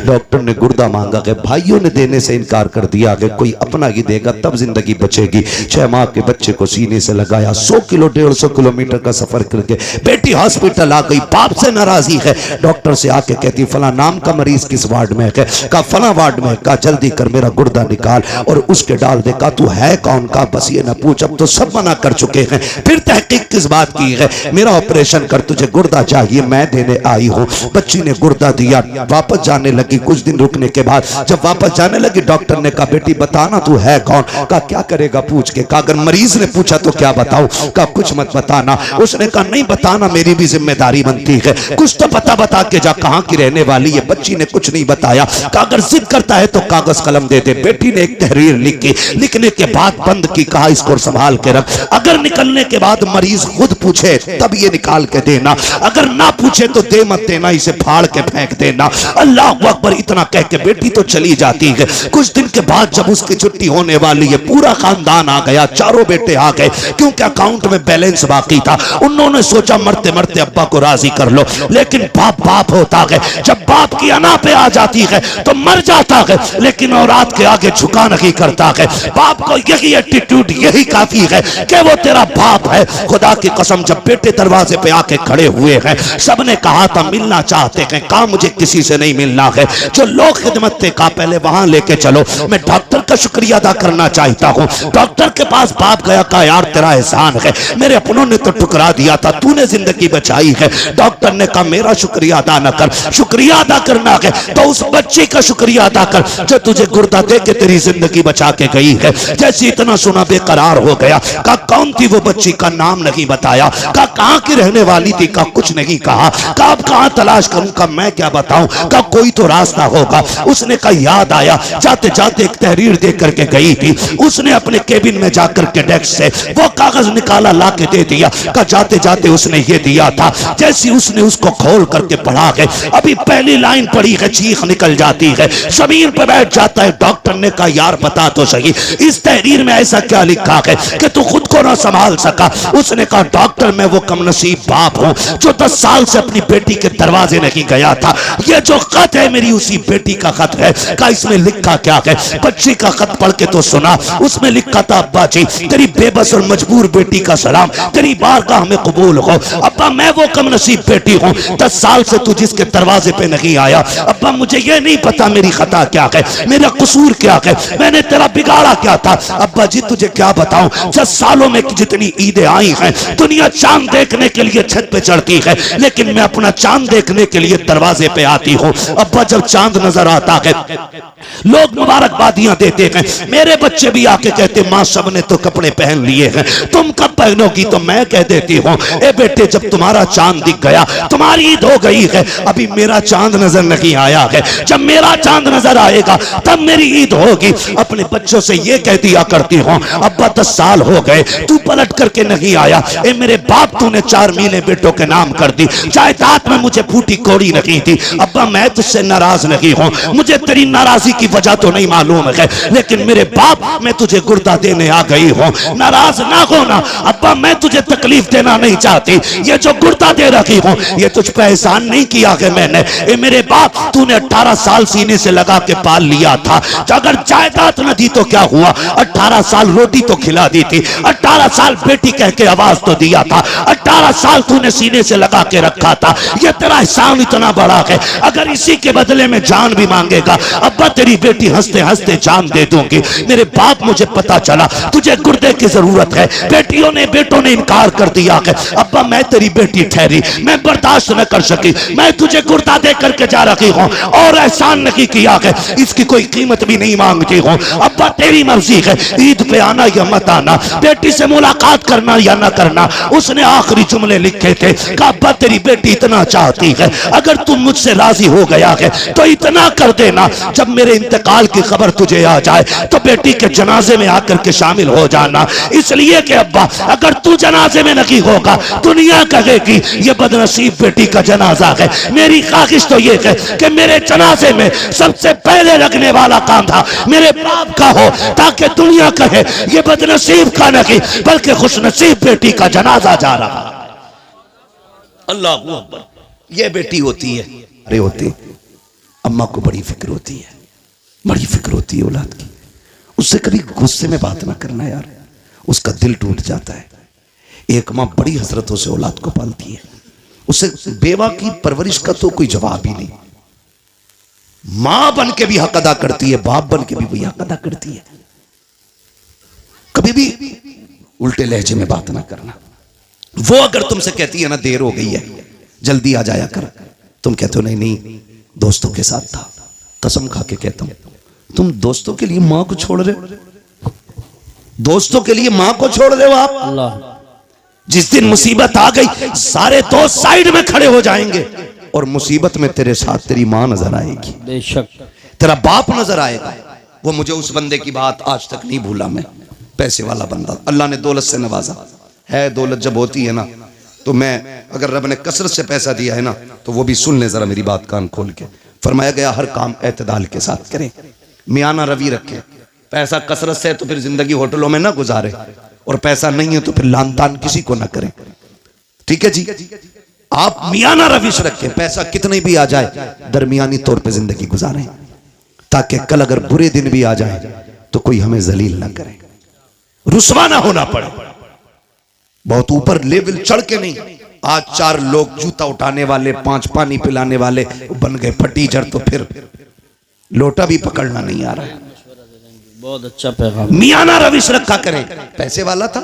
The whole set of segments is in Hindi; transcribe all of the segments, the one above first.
डॉक्टर ने गुर्दा मांगा कि भाइयों ने देने से इनकार कर दिया कि कोई अपना ही देगा तब जिंदगी बचेगी। 6 माह के बच्चे को सीने से लगाया, 100 किलो 150 किलोमीटर का सफर करके बेटी हॉस्पिटल आ गई, बाप से नाराजी है। डॉक्टर से आके कहती फला नाम का मरीज किस वार्ड में है? कहा फला वार्ड में। कहा जल्दी कर मेरा गुर्दा निकाल और उसके डाल दे। कहा तू है कौन? का बस ये ना पूछ, अब तो सब मना कर चुके हैं, फिर तहकीक किस बात की है? मेरा ऑपरेशन कर, तुझे गुर्दा चाहिए, मैं देने आई हूँ। बच्ची ने गुर्दा दिया, वापस जाने लगी। कुछ दिन रुकने के बाद जब वापस जाने लगी डॉक्टर ने कहा बेटी बताना तू है कौन? कहा क्या करेगा पूछ के? कहा अगर मरीज ने पूछा तो क्या बताऊं? कहा कुछ मत बताना। उसने कहा नहीं बताना, मेरी भी जिम्मेदारी बनती है, कुछ तो पता बता के जा, कहां की रहने वाली है? बच्ची ने कुछ नहीं बताया। कहा अगर जिद करता है तो कागज कलम दे दे। बेटी ने एक तहरीर लिखी, लिखने के बाद बंद की, कहा इसको संभाल के रख, अगर निकलने के बाद मरीज खुद पूछे तब ये निकाल के देना, अगर ना पूछे तो दे मत देना, इसे फाड़ के फेंक देना। अल्लाह अकबर इतना कह के बेटी तो चली जाती है। कुछ दिन के बाद जब उसकी छुट्टी होने वाली है, पूरा खानदान आ गया, चारों बेटे आ गए, क्योंकि अकाउंट में बैलेंस बाकी था। उन्होंने सोचा मरते मरते अब्बा को राजी कर लो, लेकिन बाप बाप होता है, जब बाप की अना पे आ जाती है तो मर जाता है, लेकिन औलाद के आगे झुका नहीं करता है। बाप को यही एटीट्यूड, यही काफी है कि वो तेरा बाप है। खुदा की कसम जब बेटे दरवाजे पे आके खड़े हुए हैं, सबने कहा था मिलना चाहते हैं, कहा मुझे किसी से नहीं मिलना है। जो लोग खिदमत थे कहा पहले वहां लेके चलो, मैं डॉक्टर का शुक्रिया अदा करना चाहता हूँ। डॉक्टर के पास बाप गया, कहा यार तेरा एहसान है, मेरे अपनों ने तो ठुकरा दिया था, तूने जिंदगी बचाई है। डॉक्टर ने कहा मेरा शुक्रिया अदा न कर, शुक्रिया अदा करना है तो उस बच्ची का शुक्रिया अदा कर जो तुझे गुर्दा दे के तेरी जिंदगी बचा के गई है। जैसे इतना सुना बेकरार हो गया। कहा कौन थी वो बच्ची? का नाम नहीं बताया। कहा कहाँ की रहने वाली थी? का कुछ नहीं कहा। कहा अब कहाँ तलाश करूं? का मैं क्या बताऊं? का कोई तो रास्ता होगा। उसने कहा याद आया, जाते जाते एक तहरीर दे करके गई थी। उसने अपने केबिन में जाकर के डेस्क से वो कागज निकाला, ला के दे दिया। का जाते जाते उसने ये दिया था। जैसे उसने उसको खोल करके पढ़ा है, अभी पहली लाइन पढ़ी है, चीख निकल जाती है, जमीन पर बैठ जाता है। डॉक्टर ने कहा यार बता तो सही, इस तहरीर में ऐसा क्या लिखा है कि तू खुद को ना संभाल सका? उसने कहा डॉक्टर मैं वो कमनसीब बाप हूं जो 10 साल से अपनी बेटी के दरवाजे नहीं गया था। ये जो खत है मेरी उसी बेटी का खत है। का इसमें लिखा क्या है? बच्ची का खत पढ़ के तो सुना। उसमें लिखा था अब्बा जी तेरी बेबस और मजबूर बेटी का सलाम, तेरी बारगाह में कबूल हो। अब्बा मैं वो कमनसीब बेटी हूँ, 10 साल से तू जिसके दरवाजे पे नहीं आया। अब्बा मुझे ये नहीं पता मेरी खता क्या है, मेरा कसूर क्या है, मैंने तेरा बिगाड़ा क्या था। अब्बा जी तुझे क्या बताऊं, 10 सालों में जितनी ईदें आई हैं, दुनिया चांद देखने के लिए छत पे चढ़ती है, लेकिन मैं अपना चांद देखने के लिए दरवाजे पे आती हूँ। अब्बा जब चांद नजर आता है लोग मुबारकबादियां देते हैं, मेरे बच्चे भी आके कहते माँ सबने तो कपड़े पहन लिए हैं, तुम कब पहनोगी? तो मैं कह देती हूँ ए बेटे जब तुम्हारा चांद दिख गया तुम्हारी ईद हो गई है, अभी मेरा चांद नजर नहीं आया है, जब मेरा चांद नजर आएगा तब मेरी ईद होगी। अपने बच्चों से ये कह दिया करती हूँ अब्बा 10 साल हो गए तू पलट करके नहीं आया, ए मेरे बाप तूने 4 मीलें बेटों के नाम कर दी, जायदाद में मुझे फूटी कोड़ी नहीं थी। अब्बा मैं तुझसे नाराज नहीं हूँ, मुझे तेरी नाराजगी की वजह तो नहीं मालूम है, लेकिन मेरे बाप मैं तुझे गुर्दा देने आ गई हूँ, नाराज ना होना। अब्बा मैं तुझे तकलीफ देना नहीं चाहती, ये जो गुर्दा दे रखी हूँ ये तुझ पे एहसान नहीं किया है मैंने। ए मेरे बाप तूने 18 साल सीने से लगा के पाल लिया था, अगर जायदाद न दी तो क्या हुआ, 18 साल रोटी तो खिला दी थी, 18 साल बेटी कह के आवाज तो दिया था, 18 साल तूने सीने से लगा के रखा था, ये तेरा एहसान इतना बड़ा है, अगर इसी के बदले में जान भी मांगेगा अब्बा तेरी बेटी हंसते हंसते जान दे दूंगी। मेरे बाप मुझे पता चला तुझे गुर्दे की जरूरत है, बेटियों ने बेटों ने इनकार कर दिया है, अब्बा मैं तेरी बेटी ठहरी, मैं बर्दाश्त न कर सकी, मैं तुझे गुर्दा दे करके जा रही हूँ और एहसान नहीं किया है, इसकी कोई कीमत भी नहीं मांगती हूँ। अब्बा तेरी मर्जी है, ईद पे आना या मत आना, बेटी से मुलाकात करना या ना करना। उसने आखिरी जुमले लिखे थे कि अब्बा तेरी बेटी इतना चाहती है, अगर तुम मुझसे राजी हो गया है तो इतना कर देना, जब मेरे इंतकाल की खबर तुझे आ जाए तो बेटी के जनाजे में आकर के शामिल हो जाना, इसलिए कि अब्बा अगर तू जनाजे में नहीं होगा दुनिया कहेगी ये बदनसीब बेटी का जनाजा है। मेरी ख्वाहिश तो ये है कि मेरे जनाजे में सबसे पहले लगने वाला कांधा मेरे बाप का हो, ताकि दुनिया कहे ये बदनसीब का नहीं बल्कि खुशनसीब बेटी का जनाजा जा रहा। अल्लाह अकबर, ये बेटी होती है, अरे होती अम्मा को बड़ी फिक्र होती है, बड़ी फिक्र होती है औलाद की। उससे कभी गुस्से में बात ना करना यार, उसका दिल टूट जाता है। एक माँ बड़ी हसरतों से औलाद को पालती है, उसे बेवा की परवरिश का तो कोई जवाब ही नहीं। मां बन के भी हक अदा करती है, बाप बन के भी वही हक अदा करती है। कभी भी उल्टे लहजे में बात ना करना। वो अगर तुमसे कहती है ना देर हो गई है जल्दी आ जाया कर, तुम कहते हो नहीं नहीं दोस्तों के साथ था, कसम खा के कहता हूं तुम दोस्तों के लिए मां को छोड़ रहे हो, दोस्तों के लिए मां को छोड़ रहे हो आप। अल्लाह, जिस दिन मुसीबत आ गई सारे दोस्त साइड में खड़े हो जाएंगे और मुसीबत में तेरे साथ तेरी मां नजर आएगी, बेशक तेरा बाप नजर आएगा। वो मुझे उस बंदे की बात आज तक नहीं भूला मैं, पैसे वाला बंदा, अल्लाह ने दौलत से नवाजा है। दौलत जब होती है ना तो मैं, अगर रब ने कसरत से पैसा दिया है ना तो वो भी सुन ले जरा मेरी बात कान खोल के। फरमाया गया हर काम एतदाल के साथ करें, मियाना रवि रखें। पैसा कसरत से तो फिर जिंदगी होटलों में ना गुजारे, और पैसा नहीं है तो फिर लान तान किसी को ना करें, ठीक है जी। आप मियाना रविश रखें, पैसा कितने भी आ जाए दरमियानी तौर पे जिंदगी गुजारें, ताकि कल अगर बुरे दिन भी आ जाए तो कोई हमें जलील ना करे, रुसवा ना होना पड़े। बहुत ऊपर लेवल चढ़ के नहीं। आज 4 लोग जूता उठाने वाले, 5 पानी पिलाने वाले बन गए फटीचर, तो फिर लोटा भी पकड़ना नहीं आ रहा है। बहुत अच्छा पैगाम। मियाना रविश रखा करें। पैसे वाला था,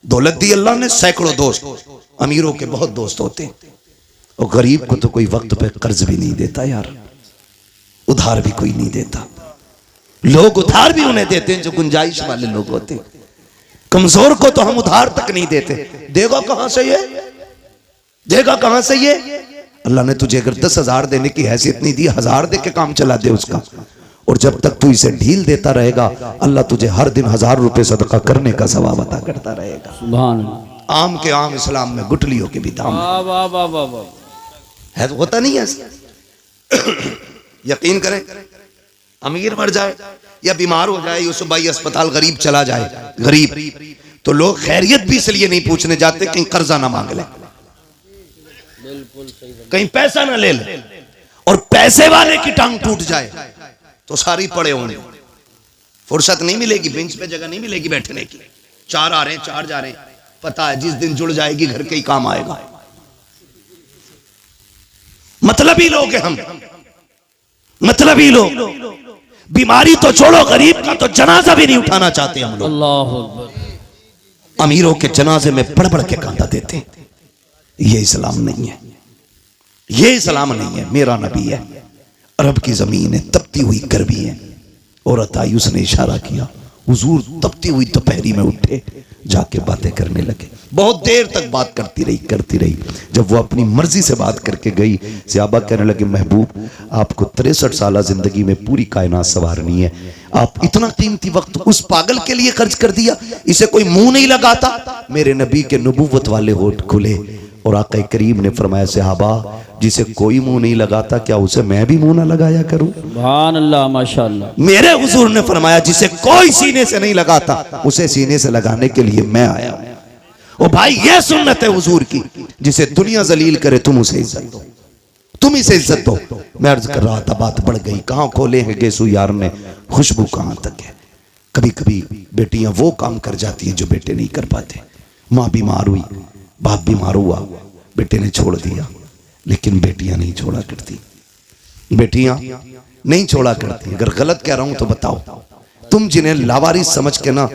दौलत दी अल्लाह ने, सैकड़ों दोस्त, अमीरों के बहुत दोस्त होते हैं, और गरीब को तो कोई वक्त पे कर्ज भी नहीं देता यार, उधार भी कोई नहीं देता। लोग उधार भी उन्हें देते हैं जो गुंजाइश वाले लोग होते हैं, कमजोर को तो हम उधार तक नहीं देते। देगा कहां से ये, देगा कहां से ये। अल्लाह ने तुझे अगर 10,000 देने की हैसियत नहीं दी, 1000 दे के काम चला दे उसका, और जब तक तू इसे ढील देता रहेगा अल्लाह तुझे हर दिन 1000 रुपए सदका करने का सवाब अता करता रहेगा। सुभान अल्लाह। आम के आम इस्लाम में गुटलियों के भी दाम है, तो होता नहीं है यकीन करें, अमीर मर जाए या बीमार हो जाए, यूसुफ भाई अस्पताल, गरीब चला जाए, गरीब, तो लोग खैरियत भी इसलिए नहीं पूछने जाते कहीं कर्जा ना मांग ले, कहीं पैसा ना ले ले, और पैसे वाले की टांग टूट जाए तो सारी पड़े होंगे, फुर्सत नहीं मिलेगी, बेंच पे जगह नहीं मिलेगी बैठने की। 4 आ रहे हैं 4 जा रहे हैं, पता है जिस दिन जुड़ जाएगी घर के ही काम आएगा। मतलबी लोग हैं हम, मतलबी लोग। बीमारी तो छोड़ो, गरीब का तो जनाजा भी नहीं उठाना चाहते हम लोग। अल्लाह अकबर। अमीरों के जनाजे में बढ़ बढ़ के कांटा देते हैं। ये इस्लाम नहीं है, ये इस्लाम नहीं है। मेरा नबी है, अरब की जमीन है, तपती हुई गर्मी है, औरत आई, उसने इशारा किया, हुजूर तपती हुई दोपहरी में उठे, जाके बातें करने लगे। बहुत देर तक बात करती रही। जब वो अपनी मर्जी से बात करके गई, सहाबा कहने लगे महबूब आपको 63 साल जिंदगी में पूरी कायनात संवारनी है, आप इतना कीमती वक्त उस पागल के लिए खर्च कर दिया, इसे कोई मुंह नहीं लगाता। मेरे नबी के नबूवत वाले होठ खुले और आका करीम ने फरमाया सहाबा जिसे कोई मुंह नहीं लगाता क्या उसे मैं भी मुंह ना लगाया करूं। सुभान अल्लाह, माशाअल्लाह। मेरे हुजूर ने फरमाया जिसे कोई सीने से नहीं लगाता उसे सीने से लगाने के लिए मैं आया हूं। ओ भाई ये सुन्नत है हुजूर की, जिसे दुनिया जलील करे तुम उसे इज्जत दो, तुम इसे इज्जत दो। मैं अर्ज कर रहा था बात बढ़ गई, कहां खोले हैं गेसू यार ने, खुशबू कहां तक है। कभी कभी बेटियां वो काम कर जाती हैं जो बेटे नहीं कर पाते। माँ बीमार हुई, बाप बीमार हुआ, बेटे ने छोड़ दिया, लेकिन बेटियां नहीं छोड़ा करती, बेटियां नहीं छोड़ा करती। अगर गलत कह रहा हूं तो बताओ, तुम जिन्हें लावारिस समझ के ना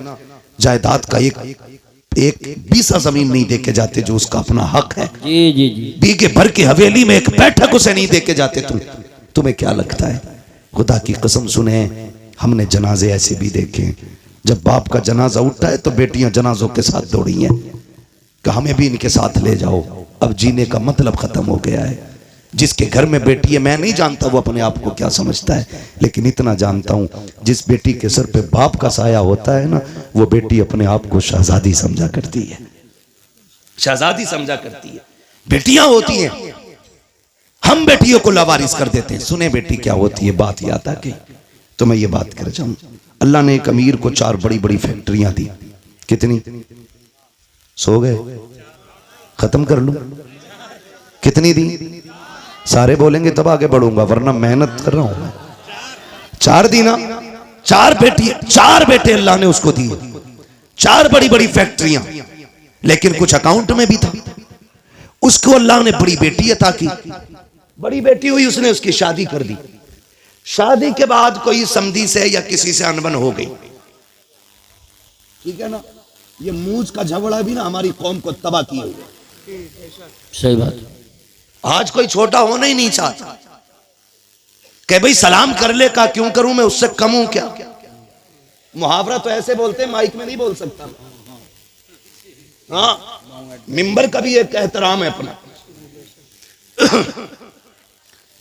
जायदाद का एक बीसा जमीन नहीं देके जाते जो उसका अपना हक है, जी जी जी, बीघे भर की हवेली में एक बैठक उसे नहीं देके जाते, तुम्हें क्या लगता है? खुदा की कसम सुने, हमने जनाजे ऐसे भी देखे, जब बाप का जनाजा उठता है तो बेटियां जनाजों के साथ दौड़ी हैं कि हमें भी इनके साथ ले जाओ। अब जीने का मतलब खत्म हो गया है। जिसके घर में बेटी है, मैं नहीं जानता वो अपने आप को क्या समझता है, लेकिन इतना जानता हूं जिस बेटी के सर पे बाप का साया होता है ना, वो बेटी अपने आप को शहजादी समझा करती है, शहजादी समझा करती है। बेटियां होती हैं, हम बेटियों को लावारिस कर देते हैं। सुने बेटी क्या होती है, बात याद आ गई तो मैं ये बात कर जाऊं। अल्लाह ने एक अमीर को 4 बड़ी बड़ी फैक्ट्रियां दी। कितनी? सो गए, खत्म कर लूं। कितनी दी? सारे बोलेंगे तब आगे बढ़ूंगा, वरना मेहनत कर रहा हूं मैं। 4 दी ना, 4 बेटी, 4 बेटे अल्लाह ने उसको दिए, 4 बड़ी बड़ी फैक्ट्रियां, लेकिन कुछ अकाउंट में भी था। उसको अल्लाह ने बड़ी बेटी अता की, बड़ी बेटी हुई, उसने उसकी शादी कर दी। शादी के बाद कोई समधी से या किसी से अनबन हो गई, ठीक है ना। ये मूंछ का झगड़ा भी ना हमारी कौम को तबाह किए हुए। सही बात। आज कोई छोटा होना ही नहीं चाहता कि भाई सलाम कर ले, का क्यों करूं मैं, उससे कम हूं क्या। मुहावरा तो ऐसे बोलते हैं, माइक में नहीं बोल सकता। हाँ, मिंबर का भी एक एहतराम है अपना।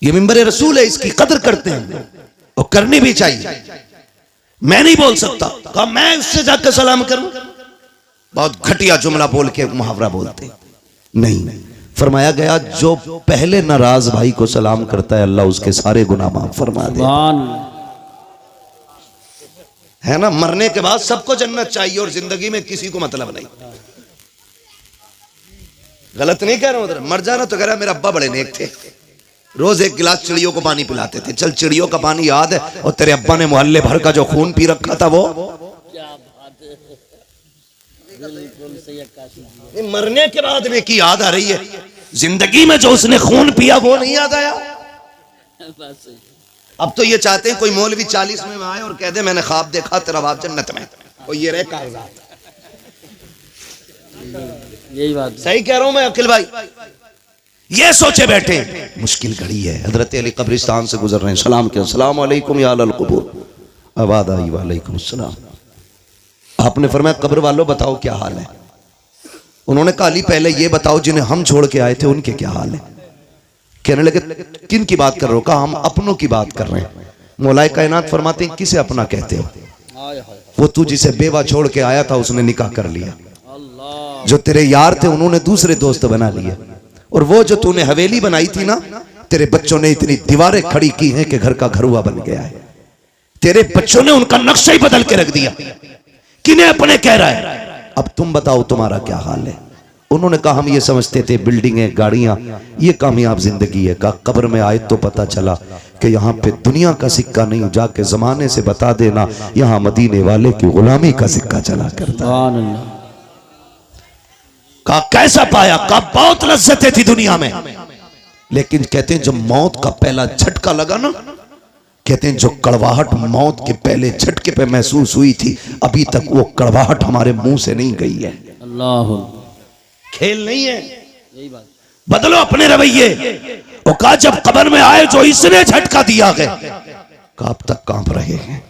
ये मिंबर रसूल है, इसकी कदर करते हैं और करनी भी चाहिए। मैं नहीं बोल सकता, कहा मैं उससे जाकर सलाम करूं, बहुत घटिया जुमला बोल के मुहावरा बोलते नहीं। फरमाया गया जो पहले नाराज भाई को सलाम करता है अल्लाह उसके सारे गुनाह माफ फरमा दे, है ना। मरने के बाद सबको जन्नत चाहिए और जिंदगी में किसी को मतलब नहीं। गलत नहीं कह रहा हूं, उधर मर जाना तो कह रहा मेरा अब्बा बड़े नेक थे, रोज 1 गिलास चिड़ियों को पानी पिलाते थे। चल चिड़ियों का पानी याद है, और तेरे अब्बा ने मोहल्ले भर का जो खून पी रखा था वो क्या बात है, बिल्कुल सही। मरने के बाद में की याद आ रही है, जिंदगी में जो उसने खून पिया वो नहीं याद आया। अब तो ये चाहते हैं कोई मौलवी 40 में आए और कह दे मैंने ख्वाब देखा तेरा बाप जन्नत में, और ये रहे कागजात। यही बात सही कह रहा हूं मैं अखिल भाई। ये सोचे बैठे मुश्किल घड़ी है। हजरत अली कब्रिस्तान से गुजर रहे हैं, सलाम किया, अस्सलाम वालेकुम या अहल क़ुबूर। आवाज़ आई वालेकुम अस्सलाम। आपने फरमाया कब्र वालों बताओ क्या हाल है। उन्होंने कहा अली पहले ये बताओ जिन्हें हम छोड़ के आए थे उनके क्या हाल है। कहने लगे किन की बात कर रहे हो। कहा हम अपनों की बात कर रहे हैं। मौलाए कायनात फरमाते हैं किसे अपना कहते हो। वो तू जिसे बेवा छोड़ के आया था उसने निकाह कर लिया, जो तेरे यार थे उन्होंने दूसरे दोस्त बना लिए, और वो जो तूने हवेली बनाई थी ना, तेरे बच्चों ने इतनी दीवारें खड़ी की हैं कि घर का घरुआ बन गया है। तेरे बच्चों ने उनका नक्शा ही बदल के रख दिया। किन्हें अपने कह रहा है। अब तुम बताओ तुम्हारा क्या हाल है। उन्होंने कहा हम ये समझते थे बिल्डिंगें गाड़ियां ये कामयाब जिंदगी है। कहा कब्र में आए तो पता चला कि यहाँ पे दुनिया का सिक्का नहीं, जाके जमाने से बता देना यहाँ मदीने वाले की गुलामी का सिक्का चला करता। कहा कैसा पाया। कहा बहुत लज्जतें थी दुनिया में, लेकिन कहते हैं जब मौत का पहला झटका लगा ना, कहते हैं जो कड़वाहट मौत के पहले झटके पे महसूस हुई थी अभी तक वो कड़वाहट हमारे मुंह से नहीं गई है। अल्लाह, खेल नहीं है। यही बात। बदलो अपने रवैये। वो कहा जब कब्र में आए जो इसने झटका दिया गया, कहा अब तक कांप रहे हैं।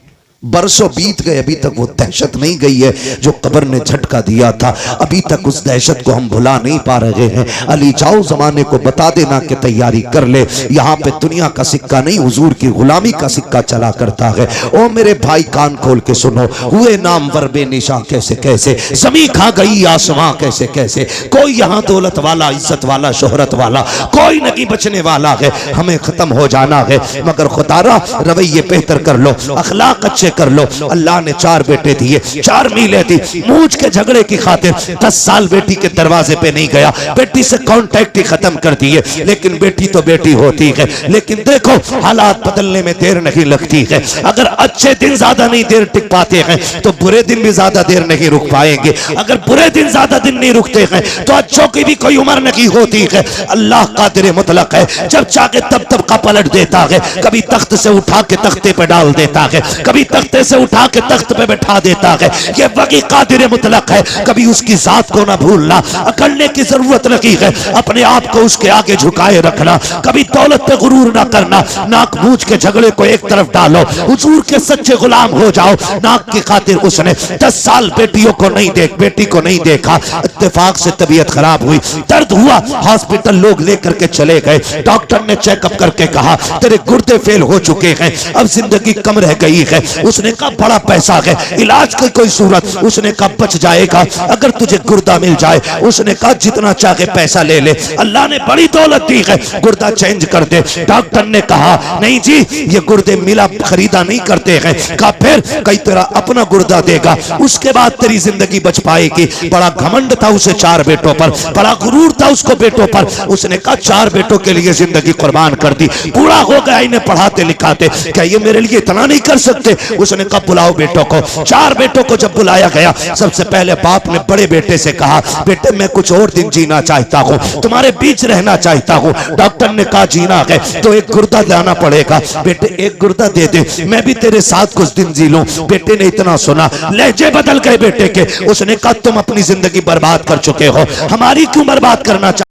बरसों बीत गए अभी तक वो दहशत नहीं गई है जो कब्र ने झटका दिया था। अभी तक उस दहशत को हम भुला नहीं पा रहे हैं। अली जाओ जमाने को बता देना कि तैयारी कर ले, यहाँ पे दुनिया का सिक्का नहीं हुजूर की गुलामी का सिक्का चला करता है। ओ मेरे भाई कान खोल के सुनो, हुए नामवर बेनिशा कैसे कैसे, ज़मीं खा गई आसमां कैसे कैसे। कोई यहाँ दौलत वाला, इज्जत वाला, शोहरत वाला कोई नहीं बचने वाला है। हमें खत्म हो जाना है, मगर खुदारा रवैये बेहतर कर लो, अखलाक अच्छे कर लो। अल्लाह ने 4 बेटे दिए, 4 मीलें दी। मूंछ के झगड़े की खातिर 10 साल बेटी के दरवाजे पे नहीं गया, बेटी से कांटेक्ट ही खत्म कर दिए। लेकिन बेटी तो बेटी होती है। लेकिन देखो हालात बदलने में देर नहीं लगती है। अगर अच्छे दिन ज्यादा नहीं देर टिक पाते हैं तो बुरे दिन भी ज्यादा देर नहीं रुक पाएंगे। अगर बुरे दिन ज्यादा दिन नहीं रुकते हैं तो अच्छों की भी कोई उम्र नहीं होती है। अल्लाह कादिर मुतलक है, जब चाहे तब तब का पलट देता है। कभी तख्त से उठा के तख्ते पे डाल देता है, कभी तख्ते से उठा के तख्त पे बैठा देता है। ये वही कादिर मुतलक है। कभी उसकी जात को ना भूलना, अकड़ने की जरूरत नहीं है, अपने आप को उसके आगे झुकाए रखना। कभी दौलत पे गुरूर ना करना, नाक मूंछ के झगड़े को एक तरफ डालो, हुजूर के सच्चे गुलाम हो जाओ। नाक की खातिर उसने 10 साल बेटी को नहीं देखा। इत्तेफाक से तबीयत खराब हुई, दर्द हुआ, हॉस्पिटल लोग लेकर के चले गए। डॉक्टर ने चेकअप करके कहा तेरे गुर्दे फेल हो चुके हैं, अब जिंदगी कम रह गई है। उसने कहा बड़ा पैसा है, इलाज की कोई सूरत? उसने कहा बच जाएगा अगर तुझे गुर्दा मिल जाए। उसने कहा जितना चाहे पैसा ले ले, अल्लाह ने बड़ी दौलत दी है, गुर्दा चेंज कर दे। डॉक्टर ने कहा नहीं जी, ये गुर्दे मिला खरीदा नहीं करते हैं। कहा फिर? कई तेरा अपना गुर्दा देगा, उसके बाद तेरी जिंदगी बच पाएगी। बड़ा घमंड था उसे 4 बेटों पर, बड़ा गुरूर था उसको बेटों पर। उसने कहा 4 बेटों के लिए जिंदगी कुर्बान कर दी, पूरा हो गया इन्हें पढ़ाते लिखाते, क्या ये मेरे लिए इतना नहीं कर सकते? उसने कहा बुलाओ बेटों को। 4 बेटों को जब बुलाया गया, सबसे पहले बाप ने बड़े बेटे से कहा बेटे मैं कुछ और दिन जीना चाहता हूँ, तुम्हारे बीच रहना चाहता हूँ। डॉक्टर ने कहा जीना है तो एक गुर्दा लाना पड़ेगा। बेटे एक गुर्दा दे दे, मैं भी तेरे साथ कुछ दिन जी लूं। बेटे ने इतना सुना, लहजे बदल गए बेटे के। उसने कहा तुम अपनी जिंदगी बर्बाद कर चुके हो, हमारी क्यों बर्बाद करना